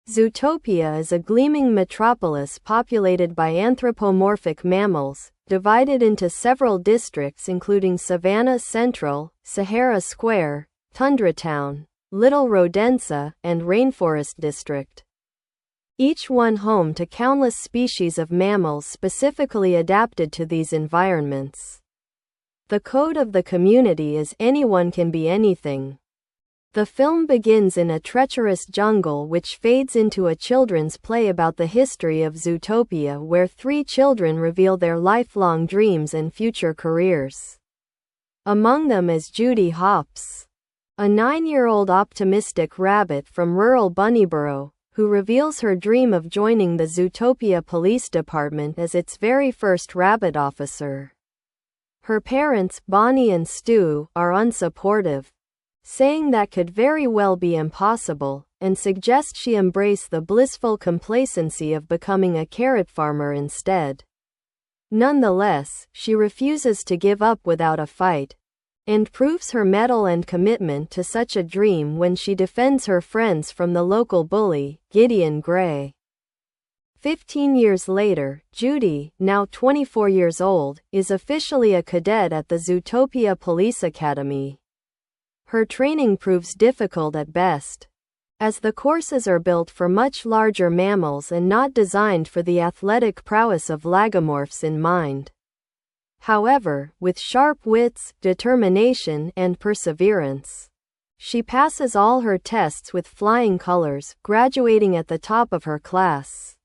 Zootopia is a gleaming metropolis populated by anthropomorphic mammals, divided into several districts including Savannah Central, Sahara Square, Tundra Town, Little Rodensa, and Rainforest District. Each one home to countless species of mammals specifically adapted to these environments. The code of the community is anyone can be anything. The film begins in a treacherous jungle which fades into a children's play about the history of Zootopia, where 3 children reveal their lifelong dreams and future careers. Among them is Judy Hopps, a 9-year-old optimistic rabbit from rural Bunnyboro, who reveals her dream of joining the Zootopia Police Department as its very first rabbit officer. Her parents, Bonnie and Stu, are unsupportive, saying that could very well be impossible, and suggest she embrace the blissful complacency of becoming a carrot farmer instead. Nonetheless, she refuses to give up without a fight, and proves her mettle and commitment to such a dream when she defends her friends from the local bully, Gideon Gray. 15 years later, Judy, now 24 years old, is officially a cadet at the Zootopia Police Academy. Her training proves difficult at best, as the courses are built for much larger mammals and not designed for the athletic prowess of lagomorphs in mind. However, with sharp wits, determination, and perseverance, she passes all her tests with flying colors, graduating at the top of her class.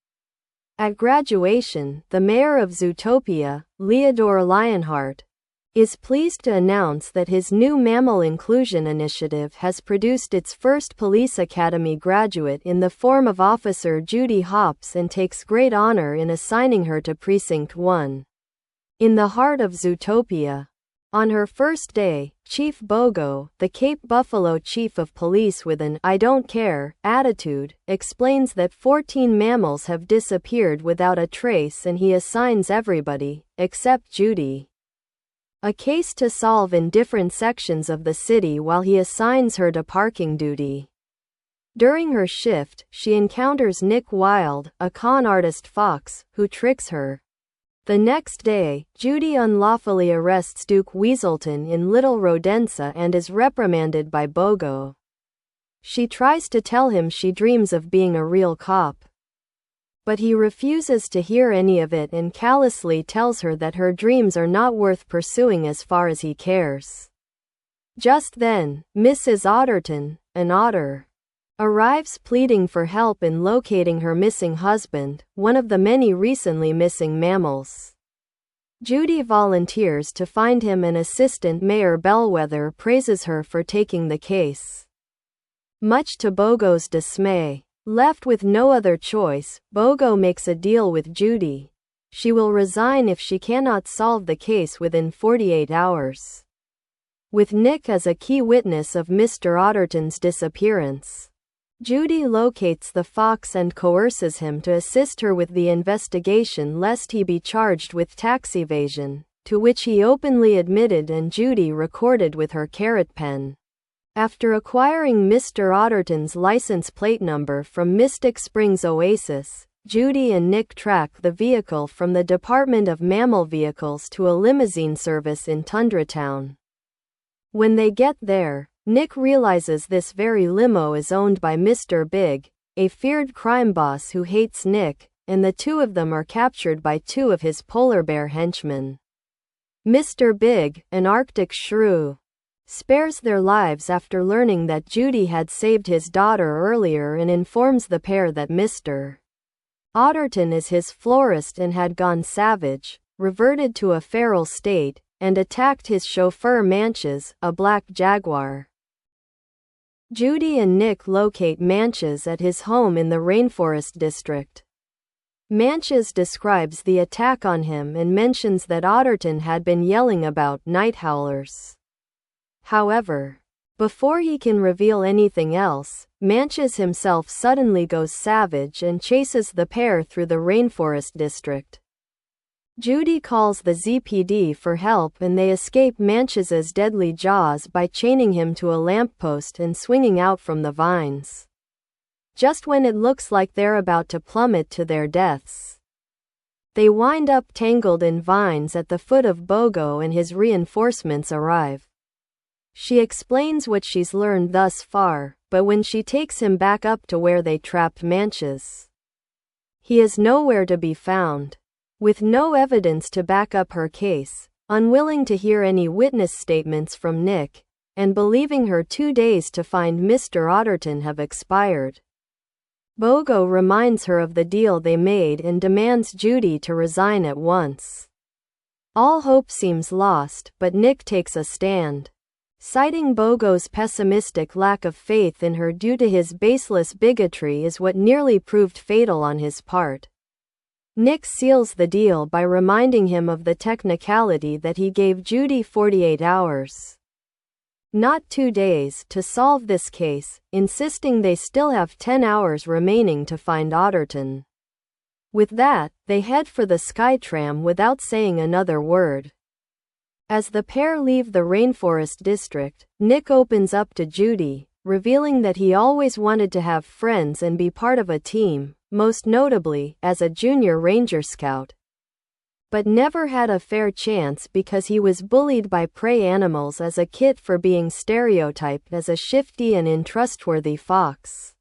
At graduation, the mayor of Zootopia, Leodore Lionheart, is pleased to announce that his new Mammal Inclusion Initiative has produced its first Police Academy graduate in the form of Officer Judy Hopps and takes great honor in assigning her to Precinct 1. In the heart of Zootopia. On her first day, Chief Bogo, the Cape Buffalo chief of police with an "I don't care" attitude, explains that 14 mammals have disappeared without a trace and he assigns everybody, except Judy, a case to solve in different sections of the city while he assigns her to parking duty. During her shift, she encounters Nick Wilde, a con artist fox, who tricks her. The next day, Judy unlawfully arrests Duke Weaselton in Little Rodensa and is reprimanded by Bogo. She tries to tell him she dreams of being a real cop, but he refuses to hear any of it and callously tells her that her dreams are not worth pursuing as far as he cares. Just then, Mrs. Otterton, an otter, arrives pleading for help in locating her missing husband, one of the many recently missing mammals. Judy volunteers to find him and Assistant Mayor Bellwether praises her for taking the case. Much to Bogo's dismay, left with no other choice, Bogo makes a deal with Judy. She will resign if she cannot solve the case within 48 hours. With Nick as a key witness of Mr. Otterton's disappearance, Judy locates the fox and coerces him to assist her with the investigation lest he be charged with tax evasion, to which he openly admitted and Judy recorded with her carrot pen. After acquiring Mr. Otterton's license plate number from Mystic Springs Oasis, Judy and Nick track the vehicle from the Department of Mammal Vehicles to a limousine service in Tundra Town. When they get there, Nick realizes this very limo is owned by Mr. Big, a feared crime boss who hates Nick, and the two of them are captured by 2 of his polar bear henchmen. Mr. Big, an Arctic shrew, spares their lives after learning that Judy had saved his daughter earlier and informs the pair that Mr. Otterton is his florist and had gone savage, reverted to a feral state, and attacked his chauffeur Manches, a black jaguar. Judy and Nick locate Manches at his home in the Rainforest District. Manches describes the attack on him and mentions that Otterton had been yelling about night howlers. However, before he can reveal anything else, Manches himself suddenly goes savage and chases the pair through the Rainforest District. Judy calls the ZPD for help and they escape Manches's deadly jaws by chaining him to a lamppost and swinging out from the vines. just when it looks like they're about to plummet to their deaths. They wind up tangled in vines at the foot of Bogo and his reinforcements arrive. She explains what she's learned thus far, but when she takes him back up to where they trapped Manches, he is nowhere to be found. With no evidence to back up her case, unwilling to hear any witness statements from Nick, and believing her 2 days to find Mr. Otterton have expired, Bogo reminds her of the deal they made and demands Judy to resign at once. All hope seems lost, but Nick takes a stand. Citing Bogo's pessimistic lack of faith in her due to his baseless bigotry is what nearly proved fatal on his part. Nick seals the deal by reminding him of the technicality that he gave Judy 48 hours, not 2 days, to solve this case, insisting they still have 10 hours remaining to find Otterton. With that, they head for the Skytram without saying another word. As the pair leave the rainforest district, Nick opens up to Judy, revealing that he always wanted to have friends and be part of a team, most notably as a junior ranger scout, but never had a fair chance because he was bullied by prey animals as a kid for being stereotyped as a shifty and untrustworthy fox.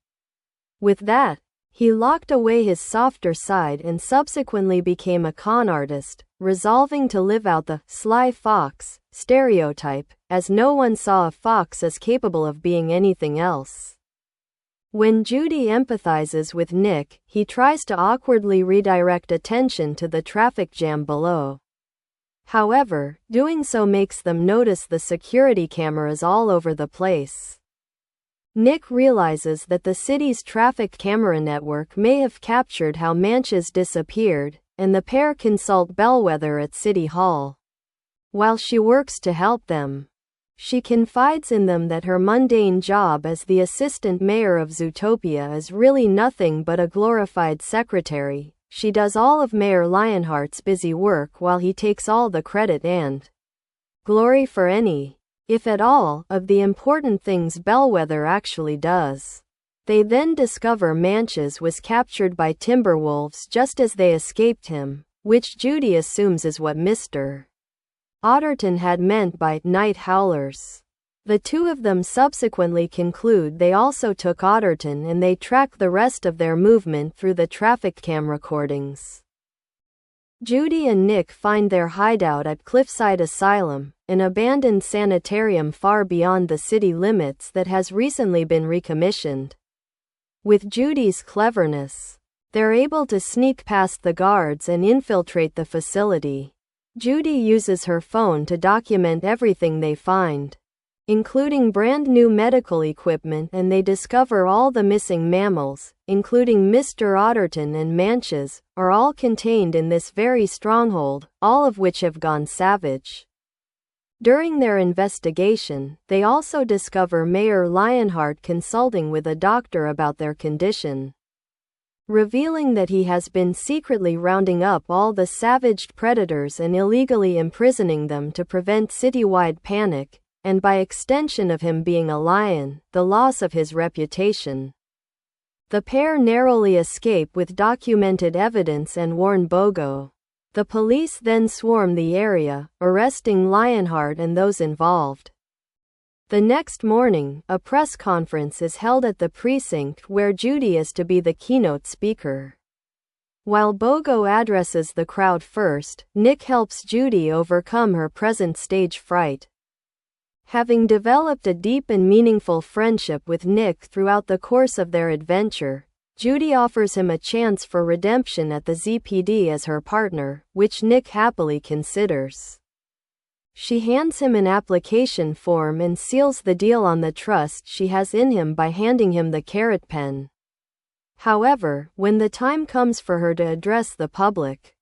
With that, he locked away his softer side and subsequently became a con artist, resolving to live out the sly fox stereotype, as no one saw a fox as capable of being anything else. When Judy empathizes with Nick, he tries to awkwardly redirect attention to the traffic jam below. However, doing so makes them notice the security cameras all over the place. Nick realizes that the city's traffic camera network may have captured how Manches disappeared, and the pair consult Bellwether at City Hall. While she works to help them, she confides in them that her mundane job as the assistant mayor of Zootopia is really nothing but a glorified secretary. She does all of Mayor Lionheart's busy work while he takes all the credit and glory for any, if at all, of the important things Bellwether actually does. They then discover Manches was captured by Timberwolves just as they escaped him, which Judy assumes is what Mr. Otterton had meant by night howlers. The two of them subsequently conclude they also took Otterton, and they track the rest of their movement through the traffic cam recordings. Judy and Nick find their hideout at Cliffside Asylum, an abandoned sanitarium far beyond the city limits that has recently been recommissioned. With Judy's cleverness, they're able to sneak past the guards and infiltrate the facility. Judy uses her phone to document everything they find, including brand new medical equipment, and they discover all the missing mammals, including Mr. Otterton and Manches, are all contained in this very stronghold, all of which have gone savage. During their investigation, they also discover Mayor Lionheart consulting with a doctor about their condition, revealing that he has been secretly rounding up all the savaged predators and illegally imprisoning them to prevent citywide panic, and by extension of him being a lion, the loss of his reputation. The pair narrowly escape with documented evidence and warn Bogo. The police then swarm the area, arresting Lionheart and those involved. The next morning, a press conference is held at the precinct where Judy is to be the keynote speaker. While Bogo addresses the crowd first, Nick helps Judy overcome her present stage fright. Having developed a deep and meaningful friendship with Nick throughout the course of their adventure, Judy offers him a chance for redemption at the ZPD as her partner, which Nick happily considers. She hands him an application form and seals the deal on the trust she has in him by handing him the carrot pen. However, when the time comes for her to address the public,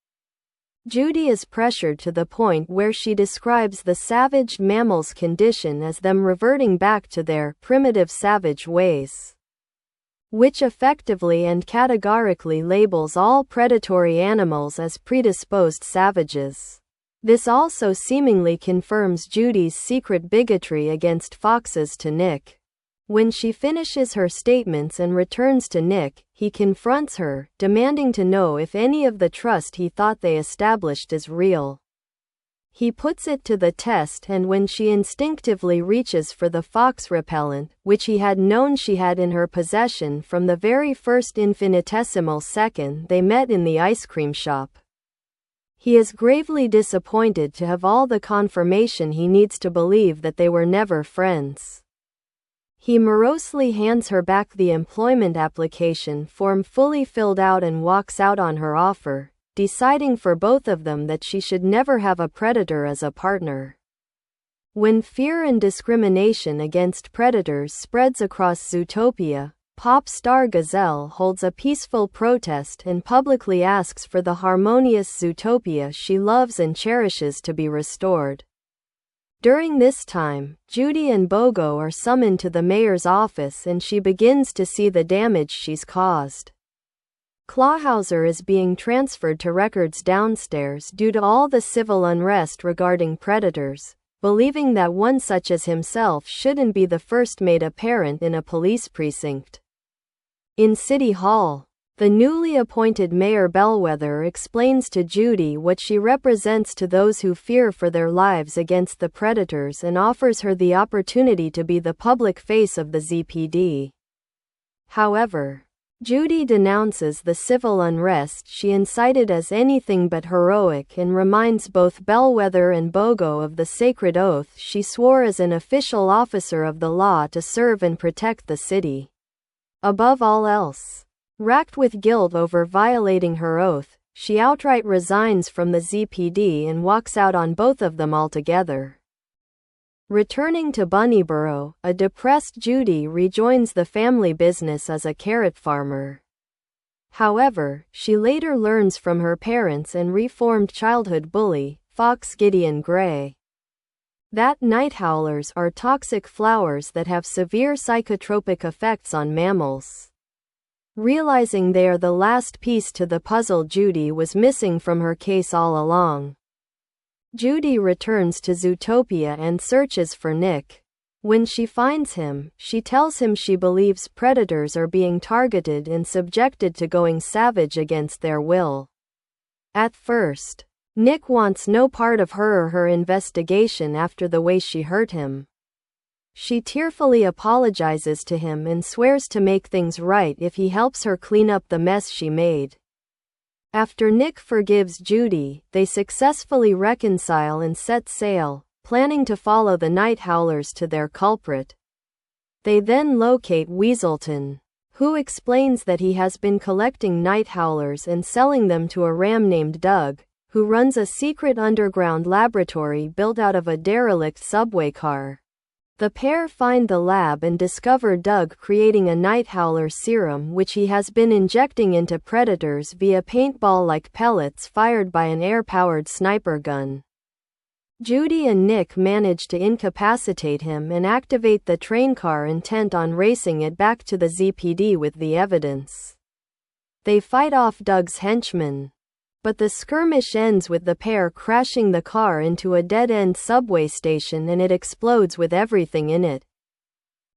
Judy is pressured to the point where she describes the savaged mammals' condition as them reverting back to their primitive savage ways, which effectively and categorically labels all predatory animals as predisposed savages. This also seemingly confirms Judy's secret bigotry against foxes to Nick. When she finishes her statements and returns to Nick, he confronts her, demanding to know if any of the trust he thought they established is real. He puts it to the test, and when she instinctively reaches for the fox repellent, which he had known she had in her possession from the very first infinitesimal second they met in the ice cream shop, he is gravely disappointed to have all the confirmation he needs to believe that they were never friends. He morosely hands her back the employment application form fully filled out and walks out on her offer, deciding for both of them that she should never have a predator as a partner. When fear and discrimination against predators spreads across Zootopia, pop star Gazelle holds a peaceful protest and publicly asks for the harmonious Zootopia she loves and cherishes to be restored. During this time, Judy and Bogo are summoned to the mayor's office and she begins to see the damage she's caused. Clawhauser is being transferred to records downstairs due to all the civil unrest regarding predators, believing that one such as himself shouldn't be the first made apparent in a police precinct. In City Hall, the newly appointed Mayor Bellwether explains to Judy what she represents to those who fear for their lives against the predators and offers her the opportunity to be the public face of the ZPD. However, Judy denounces the civil unrest she incited as anything but heroic and reminds both Bellwether and Bogo of the sacred oath she swore as an official officer of the law to serve and protect the city. Above all else, racked with guilt over violating her oath, she outright resigns from the ZPD and walks out on both of them altogether. Returning to Bunnyborough, a depressed Judy rejoins the family business as a carrot farmer. However, she later learns from her parents and reformed childhood bully, Fox Gideon Gray, that night howlers are toxic flowers that have severe psychotropic effects on mammals. Realizing they are the last piece to the puzzle Judy was missing from her case all along, Judy returns to Zootopia and searches for Nick. When she finds him, she tells him she believes predators are being targeted and subjected to going savage against their will. At first, Nick wants no part of her or her investigation after the way she hurt him. She tearfully apologizes to him and swears to make things right if he helps her clean up the mess she made. After Nick forgives Judy, they successfully reconcile and set sail, planning to follow the night howlers to their culprit. They then locate Weaselton, who explains that he has been collecting night howlers and selling them to a ram named Doug, who runs a secret underground laboratory built out of a derelict subway car. The pair find the lab and discover Doug creating a night howler serum which he has been injecting into predators via paintball-like pellets fired by an air-powered sniper gun. Judy and Nick manage to incapacitate him and activate the train car intent on racing it back to the ZPD with the evidence. They fight off Doug's henchmen, but the skirmish ends with the pair crashing the car into a dead-end subway station and it explodes with everything in it.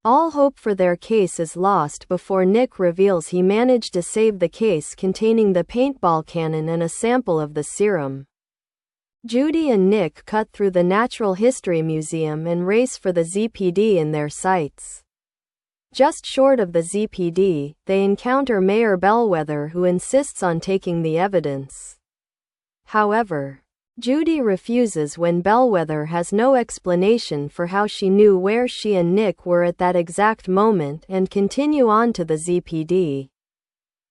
All hope for their case is lost before Nick reveals he managed to save the case containing the paintball cannon and a sample of the serum. Judy and Nick cut through the Natural History Museum and race for the ZPD in their sights. Just short of the ZPD, they encounter Mayor Bellwether, who insists on taking the evidence. However, Judy refuses when Bellwether has no explanation for how she knew where she and Nick were at that exact moment and continue on to the ZPD.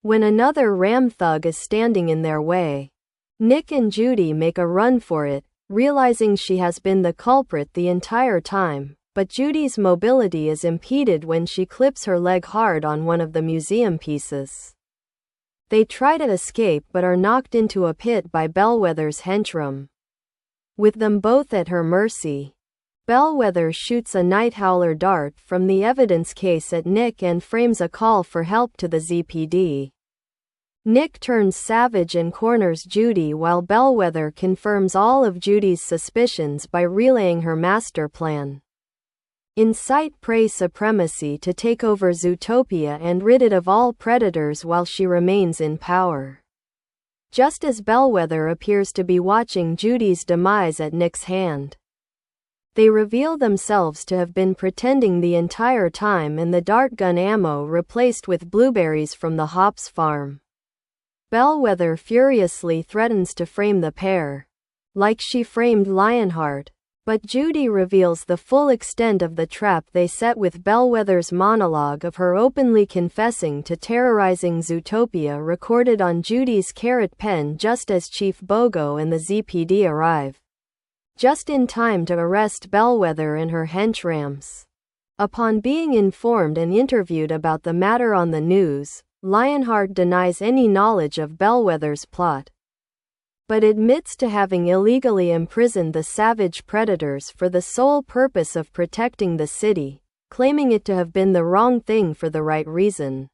When another ram thug is standing in their way, Nick and Judy make a run for it, realizing she has been the culprit the entire time. But Judy's mobility is impeded when she clips her leg hard on one of the museum pieces. They try to escape but are knocked into a pit by Bellwether's henchmen. With them both at her mercy, Bellwether shoots a night howler dart from the evidence case at Nick and frames a call for help to the ZPD. Nick turns savage and corners Judy while Bellwether confirms all of Judy's suspicions by relaying her master plan. incite prey supremacy to take over Zootopia and rid it of all predators while she remains in power. Just as Bellwether appears to be watching Judy's demise at Nick's hand. They reveal themselves to have been pretending the entire time, and the dart gun ammo replaced with blueberries from the hops farm. Bellwether furiously threatens to frame the pair, like she framed Lionheart, but Judy reveals the full extent of the trap they set with Bellwether's monologue of her openly confessing to terrorizing Zootopia, recorded on Judy's carrot pen just as Chief Bogo and the ZPD arrive, just in time to arrest Bellwether and her henchrams. Upon being informed and interviewed about the matter on the news, Lionheart denies any knowledge of Bellwether's plot, but admits to having illegally imprisoned the savage predators for the sole purpose of protecting the city, claiming it to have been the wrong thing for the right reason.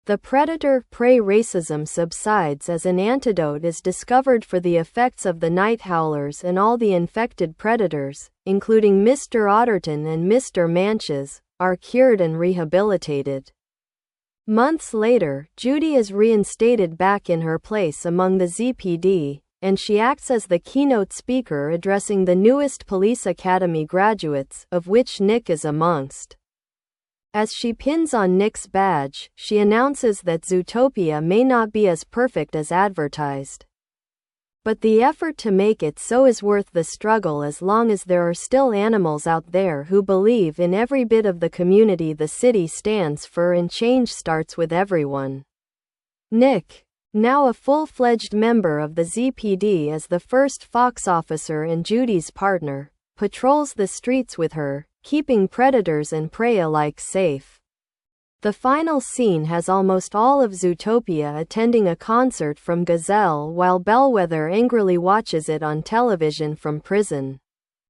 The predator-prey racism subsides as an antidote is discovered for the effects of the night howlers and all the infected predators, including Mr. Otterton and Mr. Manches, are cured and rehabilitated. Months later, Judy is reinstated back in her place among the ZPD, and she acts as the keynote speaker addressing the newest police academy graduates, of which Nick is amongst. As she pins on Nick's badge, she announces that Zootopia may not be as perfect as advertised, but the effort to make it so is worth the struggle as long as there are still animals out there who believe in every bit of the community the city stands for, and change starts with everyone. Nick, now a full-fledged member of the ZPD as the first Fox officer and Judy's partner, patrols the streets with her, keeping predators and prey alike safe. The final scene has almost all of Zootopia attending a concert from Gazelle while Bellwether angrily watches it on television from prison.